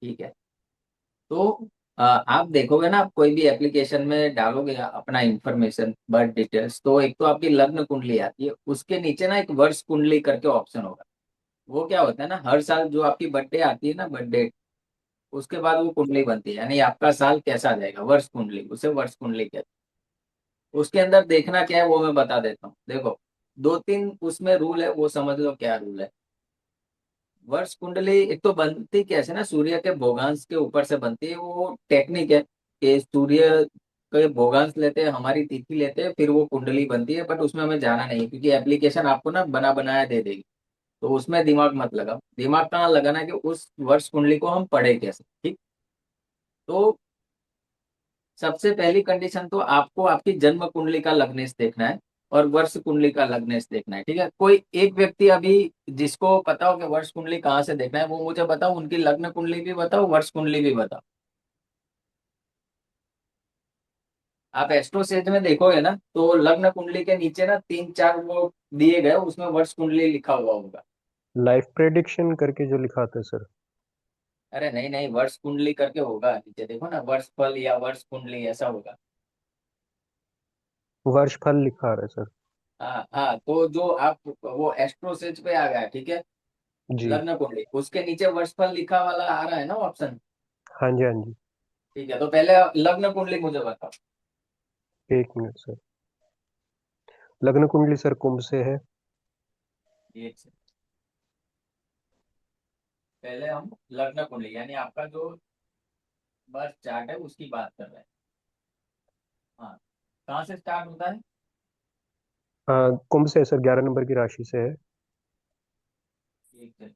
ठीक है। तो आप देखोगे ना, आप कोई भी एप्लीकेशन में डालोगे अपना इंफॉर्मेशन, बर्थ डिटेल्स, तो एक तो आपकी लग्न कुंडली आती है, उसके नीचे ना एक वर्ष कुंडली करके ऑप्शन होगा। वो क्या होता है ना, हर साल जो आपकी बर्थडे आती है ना, बर्थडे, उसके बाद वो कुंडली बनती है, यानी आपका साल कैसा जाएगा, वर्ष कुंडली, उसे वर्ष कुंडली कहते हैं। उसके अंदर देखना क्या है वो मैं बता देता हूँ। देखो, दो तीन उसमें रूल है, वो समझ लो क्या रूल है। वर्ष कुंडली एक तो बनती कैसे ना, सूर्य के भोगांश के ऊपर से बनती है, वो टेक्निक है कि सूर्य के भोगांश लेते हैं, हमारी तिथि लेते हैं, फिर वो कुंडली बनती है। बट उसमें हमें जाना नहीं है, क्योंकि एप्लीकेशन आपको ना बना बनाया दे देगी, तो उसमें दिमाग मत लगाओ। दिमाग कहाँ लगाना है कि उस वर्ष कुंडली को हम पढ़े कैसे। ठीक। तो सबसे पहली कंडीशन तो आपको आपकी जन्म कुंडली का लग्नेश देखना है, और वर्ष कुंडली का लग्नेश देखना है। ठीक है, कोई एक व्यक्ति अभी जिसको पता हो कि वर्ष कुंडली कहाँ से देखना है, वो मुझे बताओ, उनकी लग्न कुंडली भी बताओ, वर्ष कुंडली भी बताओ। आप एस्ट्रोसेज में देखोगे ना, तो लग्न कुंडली के नीचे ना तीन चार वो दिए गए, उसमें वर्ष कुंडली लिखा हुआ होगा। लाइफ प्रेडिक्शन करके जो लिखा था सर। अरे नहीं नहीं, वर्ष कुंडली करके होगा नीचे, देखो ना, वर्ष फल या वर्ष कुंडली ऐसा होगा। वर्ष फल लिखा आ रहा है सर। हाँ हाँ, तो जो आप वो एस्ट्रोसेज पे आ गया, ठीक है, जी। लग्न कुंडली, उसके नीचे वर्षफल लिखा वाला आ रहा है ना ऑप्शन। हाँ जी हाँ जी। ठीक है, तो पहले लग्न कुंडली मुझे बताओ। एक मिनट सर। लग्न कुंडली सर कुंभ से है। एक से पहले हम लग्न कुंडली, यानी आपका जो बर्थ चार्ट है उसकी बात कर रहे हैं। हाँ, कहाँ से स्टार्ट होता है? कुंभ से है सर, 11 नंबर की राशि से है। एक से।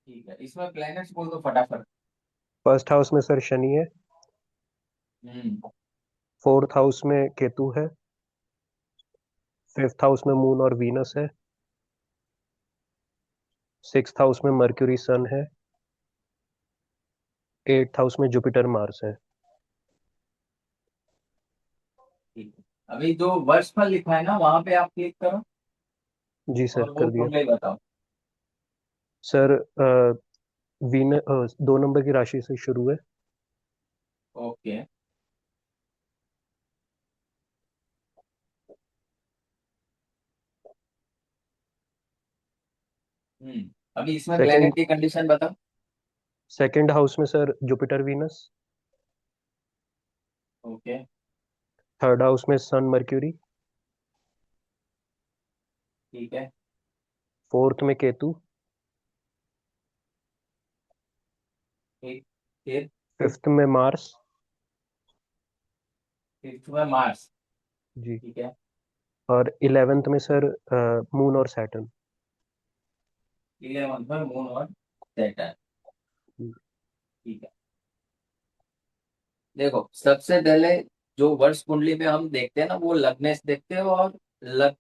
ठीक है, इसमें प्लैनेट्स बोल दो फटाफट। फर्स्ट हाउस में सर शनि है। हम्म। फोर्थ हाउस में केतु है। फिफ्थ हाउस में मून और वीनस है। सिक्स्थ हाउस में मर्क्यूरी सन है। एट्थ हाउस में जुपिटर मार्स है। ठीक है, अभी जो वर्षफल लिखा है ना, वहां पे आप क्लिक करो, जी और सर वो कर दिया। कुंडली बताओ। सर वीन 2 नंबर की राशि से शुरू है। ओके। अभी इसमें सेकंड प्लेनेट की कंडीशन बताओ। सेकंड हाउस में sir Jupiter Venus. Okay. Third house में सन मर्क्यूरी। ठीक है। फोर्थ में केतु। ठीक। फिर फिफ्थ में मार्स। फिफ्थ में मार्स। जी। ठीक है। और 11th में सर मून और सैटर्न। 11 में मून और सैटर्न। ठीक है। देखो, सबसे पहले जो वर्ष कुंडली में हम देखते हैं ना, वो लग्नेश देखते हैं, और लग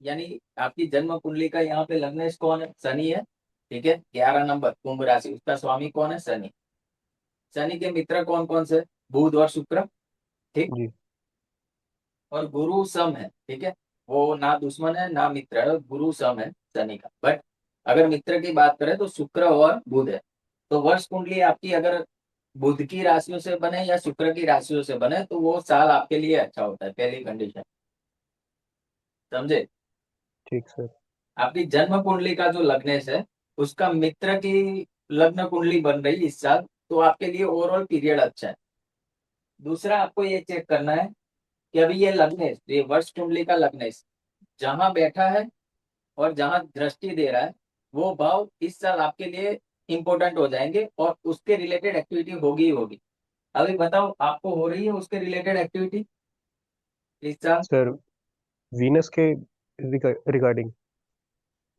यानी आपकी जन्म कुंडली का यहाँ पे लग्नेश कौन है? शनि है। ठीक है, 11 नंबर कुंभ राशि, उसका स्वामी कौन है? शनि। शनि के मित्र कौन कौन से? बुध और शुक्र। ठीक। जी और गुरु सम है। ठीक है, वो ना दुश्मन है ना मित्र है, गुरु सम है शनि का। बट अगर मित्र की बात करें तो शुक्र और बुध है। तो वर्ष कुंडली आपकी अगर बुध की राशियों से बने या शुक्र की राशियों से बने, तो वो साल आपके लिए अच्छा होता है, पहली कंडीशन। समझे? ठीक सर। आपकी जन्म कुंडली का जो लग्नेश है, उसका मित्र की लग्न कुंडली बन रही इस साल, तो आपके लिए ओवरऑल पीरियड अच्छा है। दूसरा, आपको ये चेक करना है कि अभी ये लग्नेश, ये वर्ष कुंडली का लग्नेश जहां बैठा है और जहां दृष्टि दे रहा है, वो भाव इस साल आपके लिए इंपॉर्टेंट हो जाएंगे, और उसके रिलेटेड एक्टिविटी होगी ही होगी। अभी बताओ, आपको हो रही है उसके रिलेटेड एक्टिविटी इस साल? सर वीनस के रिगार्डिंग।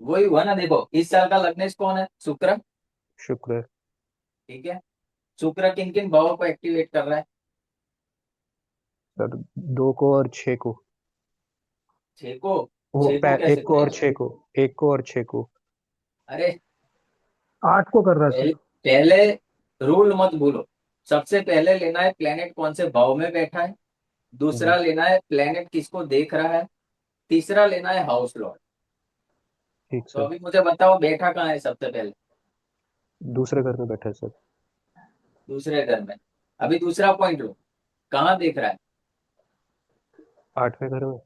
वही हुआ ना, देखो इस साल का लग्नेश कौन है? शुक्र। शुक्र। ठीक है, शुक्र किन किन भावों को एक्टिवेट कर रहा है? सर 2 को और 6 को। छह को। वो छह को कैसे एक को और करेगा? 6 को। एक को और 6 को। अरे, 8 को कर रहा है पहले सर। पहले रूल मत भूलो। सबसे पहले लेना है प्लेनेट कौन से भाव में बैठा है। दूसरा जी लेना है प्लेनेट किसको देख रहा है। तीसरा लेना है हाउस लॉट। ठीक तो सर। अभी मुझे बताओ बैठा कहाँ है सबसे पहले? दूसरे घर में बैठा है सर। दूसरे घर में। अभी दूसरा पॉइंट लो, कहाँ देख रहा है? 8वें घर में।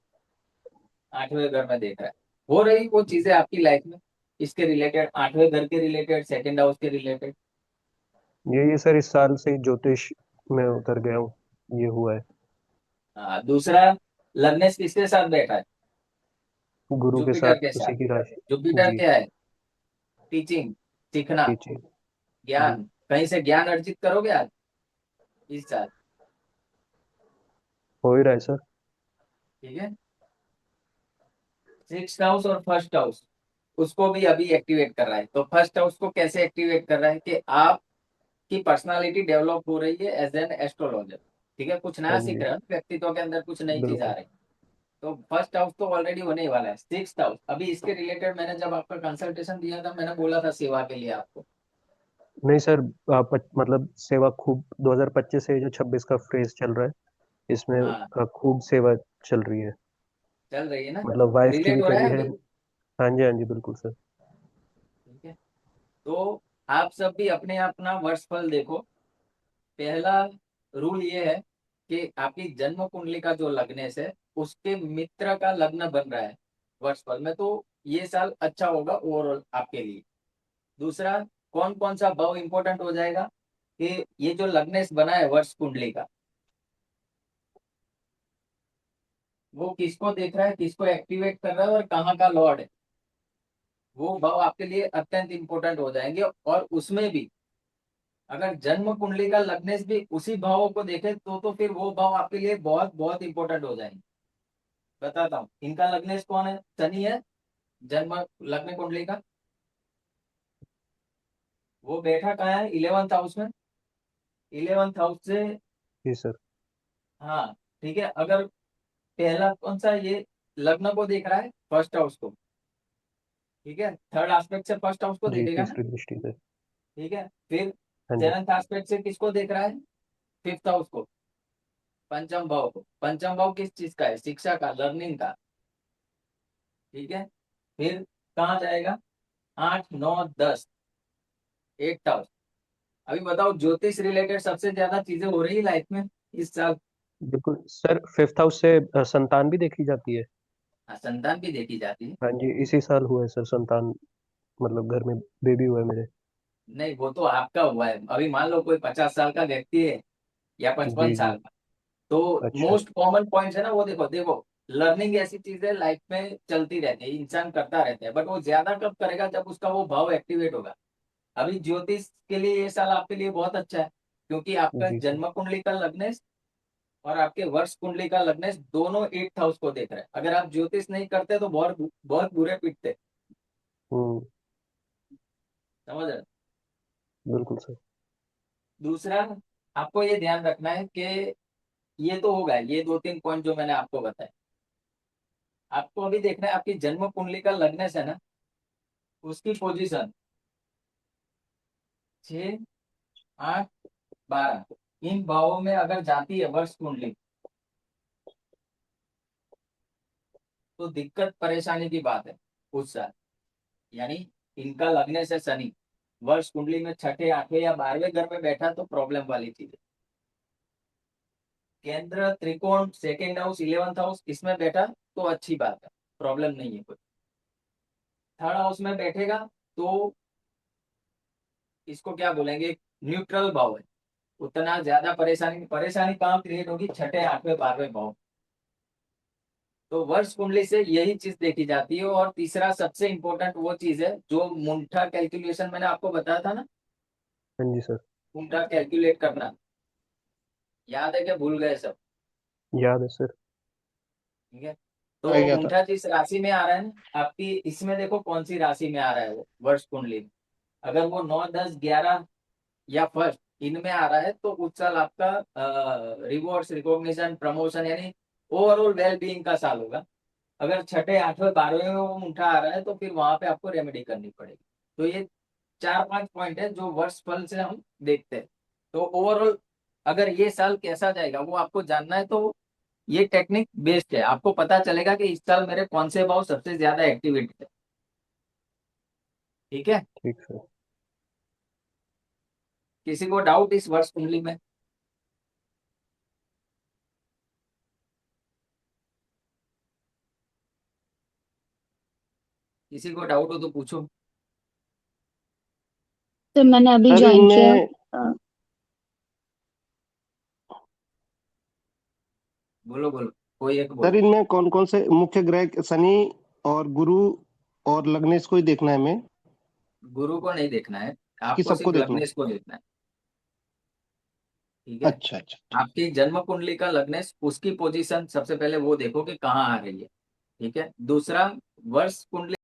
8वें घर में देख रहा है। हो रही वो चीजें आपकी लाइफ में इसके रिलेटेड, 8वें घर के रिलेटेड, सेकंड हाउस के रिलेटेड? ये सर इस साल से ही ज्योतिष में उतर गया हूँ, ये हुआ है। हाँ, दूसरा, लग्नेश किसके साथ बैठा है? गुरु के जुपिटर साथ के साथ। उसी की राशि। जुपिटर जी। क्या है? टीचिंग, सीखना, टीचिंग। जी। ज्ञान। कहीं से ज्ञान अर्जित करोगे आज इस साल। हो ही रहा है सर। ठीक है। सिक्स हाउस और फर्स्ट हाउस, उसको भी अभी एक्टिवेट कर रहा है। तो फर्स्ट हाउस को कैसे एक्टिवेट कर रहा है कि आपकी पर्सनालिटी डेवलप हो रही है एज एन एस्ट्रोलॉजर। ठीक है, कुछ हाँ नया सीख जी। रहे हो, व्यक्तित्व के अंदर कुछ नई चीज आ बिल्कुल। रही है। तो फर्स्ट हाउस तो ऑलरेडी होने ही वाला है। सिक्स हाउस, अभी इसके रिलेटेड मैंने जब आपका कंसल्टेशन दिया था, मैंने बोला था सेवा के लिए आपको। नहीं सर, मतलब सेवा खूब 2025 से जो 26 का फ्रेज चल रहा है, इसमें हाँ, खूब सेवा चल रही है। चल रही है ना? मतलब वाइफ की रिलेट भी हो रहा करी है है। अभी? हाँ जी बिल्कुल सर। ठीक है। तो आप सब भी अपने अपना वर्षफल देखो। पहला रूल ये है कि आपकी जन्म कुंडली का जो लग्नेश है, उसके मित्र का लग्न बन रहा है वर्षफल में, तो ये साल अच्छा होगा ओवरऑल आपके लिए। दूसरा, कौन कौन सा भाव इंपॉर्टेंट हो जाएगा कि ये जो लग्नेश बना है वर्ष कुंडली का, वो किसको देख रहा है, किसको एक्टिवेट कर रहा है और कहाँ का लॉर्ड है, वो भाव आपके लिए अत्यंत इंपॉर्टेंट हो जाएंगे। और उसमें भी अगर जन्म कुंडली का लग्नेश भी उसी भावों को देखे तो फिर वो भाव आपके लिए बहुत बहुत इंपॉर्टेंट हो जाएंगे। बताता हूँ, इनका लग्नेश कौन है? शनि है, जन्म लग्न कुंडली का। वो बैठा कहाँ है? 11th हाउस में। 11th हाउस से, जी सर। हाँ, ठीक है। अगर पहला कौन सा, ये लग्न को देख रहा है, फर्स्ट हाउस को। ठीक है, थर्ड एस्पेक्ट से फर्स्ट हाउस को जी, देखेगा ना? तीसरी दृष्टि से। ठीक है। फिर हाँ जी। सेवंथ एस्पेक्ट से किसको देख रहा है? फिफ्थ हाउस को, पंचम भाव को। पंचम भाव किस चीज का है? शिक्षा का, लर्निंग का। ठीक है। फिर कहाँ जाएगा? 8 9 10, 8th हाउस। अभी बताओ, ज्योतिष रिलेटेड सबसे ज्यादा चीजें हो रही है लाइफ में इस साल। बिल्कुल सर, 5th हाउस से संतान भी देखी जाती है। हाँ, संतान भी देखी जाती है। हाँ जी, इसी साल हुआ है सर संतान। मतलब घर में बेबी हुआ है मेरे। नहीं, वो तो आपका हुआ है। अभी मान लो कोई 50 साल का व्यक्ति है या पचपन जी जी। साल का, तो अच्छा। मोस्ट कॉमन पॉइंट है ना वो। देखो देखो, लर्निंग ऐसी चीज है लाइफ में, चलती रहती है, इंसान करता रहता है, बट वो ज्यादा कब करेगा? जब उसका वो भाव एक्टिवेट होगा। अभी ज्योतिष के लिए ये साल आपके लिए बहुत अच्छा है, क्योंकि आपका जी सर। जन्म कुंडली का लग्नेश और आपके वर्ष कुंडली का लग्नेश दोनों 8th हाउस को देख रहे हैं। अगर आप ज्योतिष नहीं करते तो बहुत बहुत बुरे पिटते। हम्म। समझ रहे? बिल्कुल सर। दूसरा, आपको ये ध्यान रखना है कि ये तो होगा, ये 2 3 पॉइंट जो मैंने आपको बताए। आपको अभी देखना है आपकी जन्म कुंडली का लग्नेश है ना, उसकी पोजीशन 6 8 12, इन भावों में अगर जाती है वर्ष कुंडली, तो दिक्कत परेशानी की बात है उस साल। यानी इनका लगने से शनि वर्ष कुंडली में छठे 8वें या 12वें घर में बैठा तो प्रॉब्लम वाली चीज है। केंद्र त्रिकोण, सेकेंड हाउस, 11th हाउस, इसमें बैठा तो अच्छी बात है, प्रॉब्लम नहीं है कोई। थर्ड हाउस में बैठेगा तो इसको क्या बोलेंगे, न्यूट्रल भाव है। उतना ज्यादा परेशानी परेशानी कहाँ क्रिएट होगी? छठे 8वें 12वें भाव। तो वर्ष कुंडली से यही चीज देखी जाती है। और तीसरा सबसे इंपॉर्टेंट वो चीज है जो मुंठा कैलकुलेशन मैंने आपको बताया था ना, हाँ जी सर। मुंठा कैलकुलेट करना, याद है क्या? भूल गए सब? याद है सर। ठीक है। आ तो गया था। मुंठा जिस राशि में आ रहा है ना आपकी, इसमें देखो कौन सी राशि में आ रहा है वो वर्ष कुंडली में। अगर वो 9 10 11 या फर्स्ट इनमें आ रहा है, तो उस साल आपका रिवॉर्ड्स, रिकॉग्निशन, प्रमोशन, यानी ओवरऑल वेल बीइंग का साल होगा। अगर छठे 8वें 12वें में वो मुंठा आ रहा है, तो फिर वहां पे आपको रेमेडी करनी पड़ेगी। तो ये 4 5 पॉइंट है जो वर्ष फल से हम देखते हैं। तो ओवरऑल अगर ये साल कैसा जाएगा वो आपको जानना है, तो ये टेक्निक बेस्ड है, आपको पता चलेगा कि इस साल मेरे कौन से भाव सबसे ज्यादा एक्टिविटी है। ठीक है। ठीक सर। किसी को डाउट इस वर्ष कुंडली में? किसी को डाउट हो तो पूछो। तो मैंने अभी सर ज्वाइन किया। इनमें बोलो बोलो, कोई एक सर बोलो। इनमें कौन कौन से मुख्य ग्रह, शनि और गुरु और लग्नेश को ही देखना है हमें, गुरु को नहीं देखना है, कि आपको सबको सिर्फ देखना है? लग्नेश को देखना है। ठीक है। अच्छा अच्छा ठीक। आपकी जन्म कुंडली का लग्नेश, उसकी पोजीशन सबसे पहले वो देखो कि कहाँ आ रही है। ठीक है। दूसरा, वर्ष कुंडली